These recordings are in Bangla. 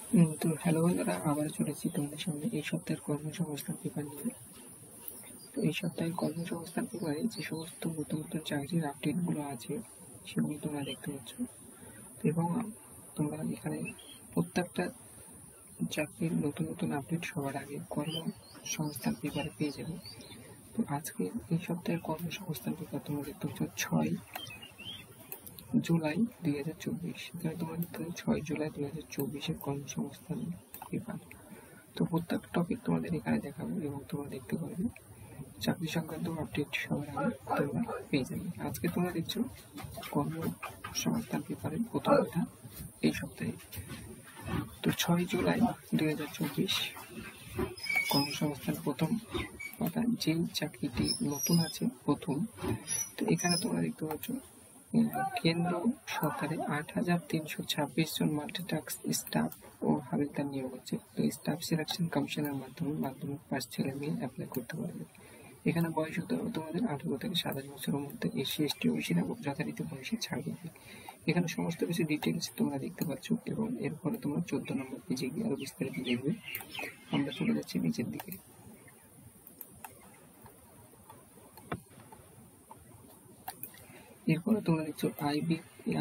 তো হ্যালো বন্ধুরা, আবার চলেছি তোমাদের সামনে এই সপ্তাহের কর্মসংস্থান পেপার নিয়ে। তো এই সপ্তাহের কর্মসংস্থান পেপারে যে সমস্ত নতুন নতুন চাকরির আপডেটগুলো আছে সেগুলো তোমরা দেখতে পাচ্ছ, এবং তোমরা এখানে প্রত্যেকটা চাকরির নতুন নতুন আপডেট সবার আগে কর্মসংস্থান পেপারে পেয়ে যাবে। তো আজকে এই সপ্তাহের কর্মসংস্থান পেপার তোমরা দেখতে পাচ্ছ 6 জুলাই 2024। এখানে তোমরা দেখতে পাচ্ছ 6 জুলাই 2024-এর কর্মসংস্থান পেপার। তো প্রত্যেক টপিক তোমাদের এখানে দেখাবো এবং তোমরা দেখতে পারবে চাকরি সংক্রান্ত আপডেট সবার আগে তোমরা পেয়ে যাবে। আজকে তোমরা দেখছো কর্মসংস্থান পেপারের প্রথম কথা এই সপ্তাহে। তো 6 জুলাই 2024 কর্মসংস্থান প্রথম কথা, যেই চাকরিটি নতুন আছে প্রথম। তো এখানে তোমরা দেখতে পাচ্ছ কেন্দ্র সরকারে 8,326 জন মাল্টিটাস্ক স্টাফ ও হাবিলদার নিয়োগ হচ্ছে। তো স্টাফ সিলেকশন কমিশনের মাধ্যমে মাধ্যমিক পাস ছেলে মেয়ে অ্যাপ্লাই করতে পারবে। এখানে বয়স হতে হবে তোমাদের 18 থেকে 27 বছরের মধ্যে। এসসি এসটি ওবিসিরা যথারীতি বয়সে ছাড় পাবে। এখানে সমস্ত কিছু ডিটেলস তোমরা দেখতে পাচ্ছ, এবং এরপরে তোমরা 14 নম্বর পেজে গিয়ে আরো বিস্তারিত দেখবে। আমরা চলে যাচ্ছি নিচের দিকে। এরপরে তোমরা দেখছো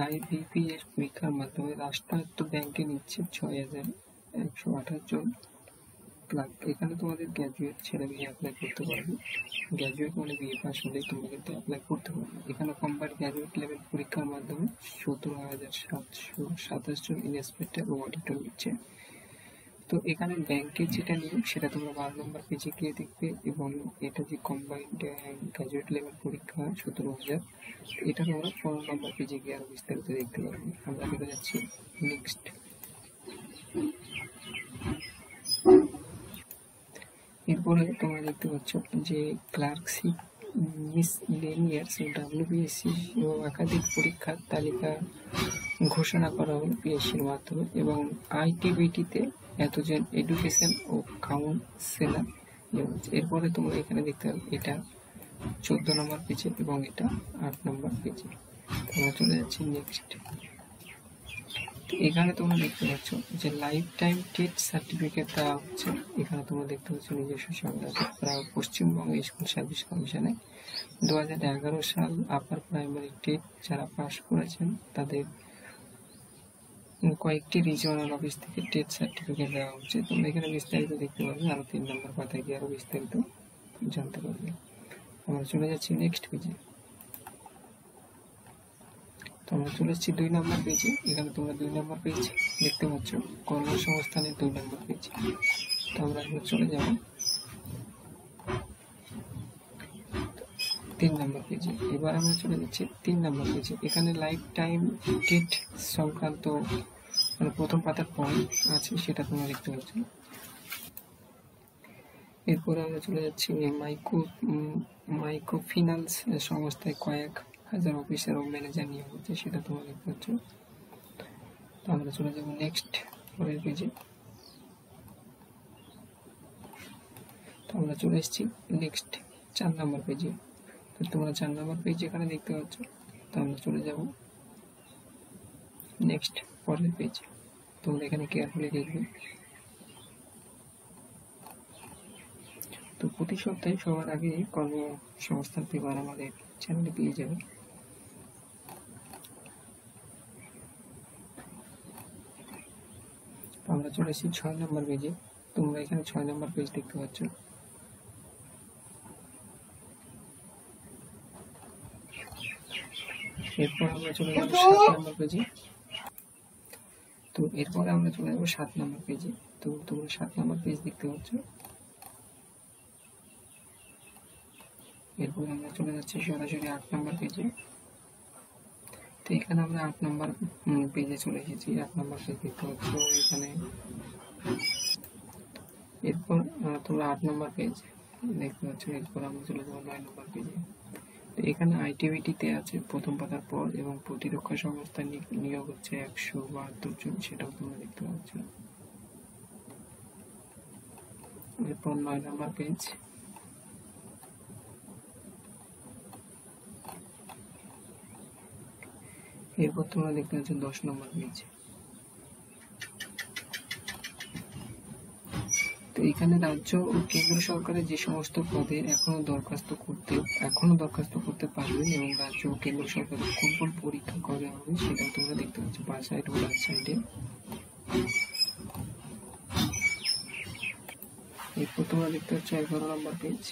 আইবিপিএস পরীক্ষার মাধ্যমে রাষ্ট্রায়ত্ত ব্যাংকে নিচ্ছে 6,128 জন ক্লার্ক। এখানে তোমাদের গ্র্যাজুয়েট ছেলে মেয়ে অ্যাপ্লাই করতে পারবে। গ্র্যাজুয়েট মানে বিএ পাস হলে তোমরা কিন্তু অ্যাপ্লাই করতে পারবে। এখানে কম্বাইন্ড গ্র্যাজুয়েট লেভেল পরীক্ষার মাধ্যমে 17,727 জন ইন্সপেক্টর ও অডিটর নিচ্ছে। তো এখানে ব্যাংকে যেটা নিয়োগ সেটা তোমরা 12 নম্বর পেজে গিয়ে দেখবে, এবং এটা যে কম্বাইন্ড গ্র্যাজুয়েট লেভেল পরীক্ষা 17,000, এটা তোমরা 15 নম্বর পেজে গিয়ে আরো বিস্তারিত দেখতে পারবে। আমরা চলে যাচ্ছি নেক্সট। এরপরে তোমরা দেখতে পাচ্ছ যে ক্লার্কশিপ মিসলেনিয়াস ডাব্লিউবিএসসি ও একাধিক পরীক্ষার তালিকা ঘোষণা করা হলো পিএসসির মাধ্যমে, এবং আইটিবিটিতে এতজন এডুকেশন ও কাউন্সেলার নিয়োগ হচ্ছে। এরপরে তোমরা এখানে দেখতে পাবে এটা 14 নম্বর পেজে এবং এটা 8 নম্বর পেজে। তোমরা চলে যাচ্ছি নেক্সট। এখানে তোমরা দেখতে পাচ্ছ যে লাইফ টাইম টেট সার্টিফিকেট দেওয়া হচ্ছে। এখানে তোমরা দেখতে পাচ্ছ নিজস্ব সংস্থা পশ্চিমবঙ্গ স্কুল সার্ভিস কমিশনে 2011 সাল আপার প্রাইমারি টেট যারা পাস করেছেন তাদের কয়েকটি রিজিওনাল অফিস থেকে টেট সার্টিফিকেট দেওয়া হচ্ছে। তোমরা এখানে বিস্তারিত দেখতে পারবে, আরো 3 নম্বর পাতায় গিয়ে আরো বিস্তারিত জানতে পারবে। আমরা চলে যাচ্ছি নেক্সট পেজে। তো আমরা চলে এসেছি 2 নম্বর পেজে। এখানে তোমরা 2 নম্বর পেজ দেখতে পাচ্ছ, কর্মসংস্থানের 2 নম্বর পেজ। তো আমরা এবার চলে যাব 3 নম্বর পেজে। এবার আমরা চলে যাচ্ছি 3 নম্বর পেজে। এখানে লাইফ টাইম টেট সংক্রান্ত মানে প্রথম পাতার পয়েন্ট আছে, সেটা তোমরা দেখতে পাচ্ছ। এরপরে আমরা চলে যাচ্ছি মাইক্রোফিন্যান্স সংস্থায় কয়েক হাজার অফিসার ও ম্যানেজার নিয়োগ হচ্ছে, সেটা তোমরা দেখতে পাচ্ছ। তো আমরা চলে যাব নেক্সট পরের পেজে। তো আমরা চলে এসেছি নেক্সট 4 নম্বর পেজে। তো তোমরা 4 নম্বর পেজ এখানে দেখতে পাচ্ছ। তো আমরা চলে যাব নেক্সট পরের পেজে। তোমরা এখানে কেয়ারফুলি দেখবে। তো প্রতি সপ্তাহে সবার আগে কর্মসংস্থান পেপার আমাদের চ্যানেলে পেয়ে যাবে। আমরা চলে এসেছি 6 নম্বর পেজে। তোমরা এখানে 6 নম্বর পেজ দেখতে পাচ্ছ। এরপর আমরা চলে যাব 7 নম্বর পেজে। তো এরপরে আমরা চলে যাব 7 নম্বর পেজে। তো তোমরা 7 নম্বর পেজ দেখতে পাচ্ছ। এরপর আমরা চলে যাচ্ছি সরাসরি 8 নম্বর পেজে। তো এখানে আমরা 8 নম্বর পেজে চলে এসেছি। 8 নম্বর পেজ দেখতে পাচ্ছ এখানে। এরপর তোমরা 8 নম্বর পেজ দেখতে পাচ্ছ। এরপর আমরা চলে যাবো 9 নম্বর পেজে। তো এখানে আইটিবিটিতে আছে প্রথম পাতার পর, এবং প্রতিরক্ষা সংস্থা নিয়োগ হচ্ছে 172 জন, সেটাও তোমরা দেখতে পাচ্ছ। এরপর 9 নম্বর পেজ। এরপর তোমরা দেখতে পাচ্ছ 10 নম্বর পেজ। তো এখানে রাজ্য ও কেন্দ্র সরকারের যে সমস্ত পদে এখনো দরখাস্ত করতে পারবেন এবং রাজ্য ও কেন্দ্র সরকারের কোন কোন পরীক্ষা কবে হবে সেটা তোমরা দেখতে পাচ্ছ বাঁ সাইড ও ডান সাইডে। এরপর তোমরা দেখতে পাচ্ছ 11 নম্বর পেজ।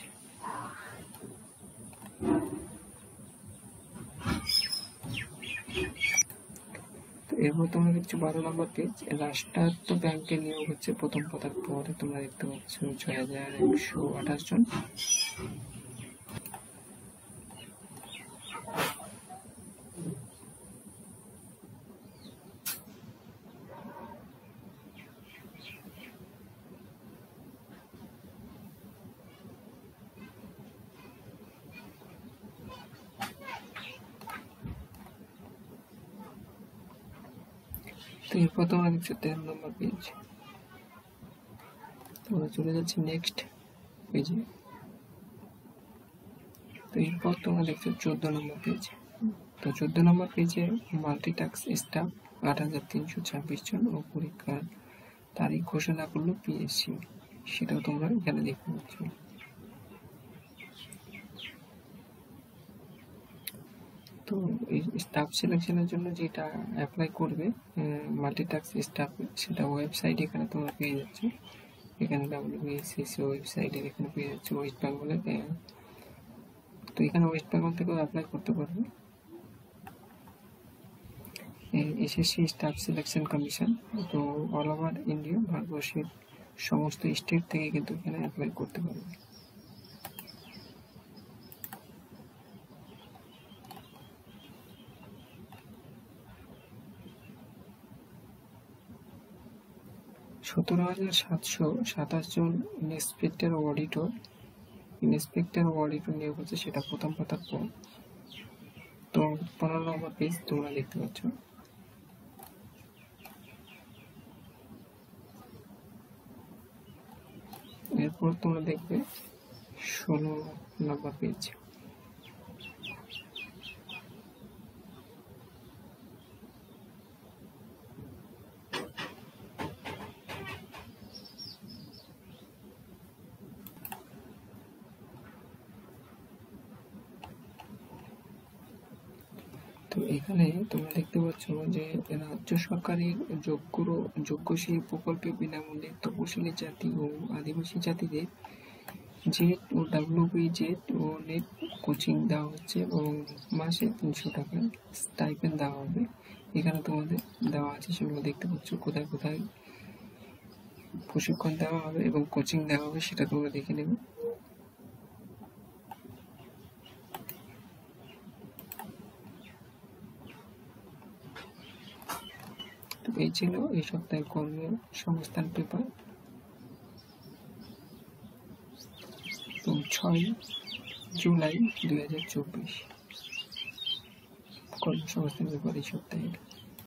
এরপর তোমরা দেখছো 12 নম্বর পেজ, রাষ্ট্রায়ত্ত ব্যাংকে নিয়োগ হচ্ছে প্রথম পাতার পরে তোমরা দেখতে পাচ্ছ 6128 জন। তো এরপর তোমরা দেখছো 13 নম্বর পেজ। তোমরা চলে যাচ্ছি নেক্সট পেজে। তো এরপর তোমরা দেখছো 14 নম্বর পেজ। তো 14 নম্বর পেজে মাল্টিটাস্ক স্টাফ 8326 জন ও পরীক্ষার তারিখ ঘোষণা করলো পিএসসি, সেটাও তোমরা এখানে দেখতে পাচ্ছ। তো এই স্টাফ সিলেকশনের জন্য যেটা অ্যাপ্লাই করবে মাল্টিটাস্ক স্টাফ, সেটা ওয়েবসাইট এখানে তোমরা পেয়ে যাচ্ছ। এখানে WBCSC ওয়েবসাইটের এখানে পেয়ে যাচ্ছ ওয়েস্ট বেঙ্গলের। তো এখানে ওয়েস্ট বেঙ্গল থেকেও অ্যাপ্লাই করতে পারবে। এসএসসি স্টাফ সিলেকশন কমিশন, তো অল ওভার ইন্ডিয়া, ভারতবর্ষের সমস্ত স্টেট থেকে কিন্তু এখানে অ্যাপ্লাই করতে পারবে। সতেরো 1727 জন ইন্সপেক্টর ও অডিটর নিয়োগ হচ্ছে, সেটা প্রথম পাতার পর। তো 15 নম্বর পেজ তোমরা দেখতে পাচ্ছ। এরপর তোমরা দেখবে 16 নম্বর পেজ। তো এখানে তোমরা দেখতে পাচ্ছ যে রাজ্য সরকারের যোগ্যশ্রী প্রকল্পে বিনামূল্যে তপশিলি জাতি ও আদিবাসী জাতিদের জেড ও WBZ ও নেট কোচিং দেওয়া হচ্ছে এবং মাসে 300 টাকা স্টাইপেন্ড দেওয়া হবে। এখানে তোমাদের দেওয়া আছে, সেগুলো দেখতে পাচ্ছ কোথায় কোথায় প্রশিক্ষণ দেওয়া হবে এবং কোচিং দেওয়া হবে সেটা তোমরা দেখে নেবে। এই ছিল এই সপ্তাহের কর্মসংস্থান পেপার। তো 6 জুলাই 2024 কর্মসংস্থান পেপার এই সপ্তাহের।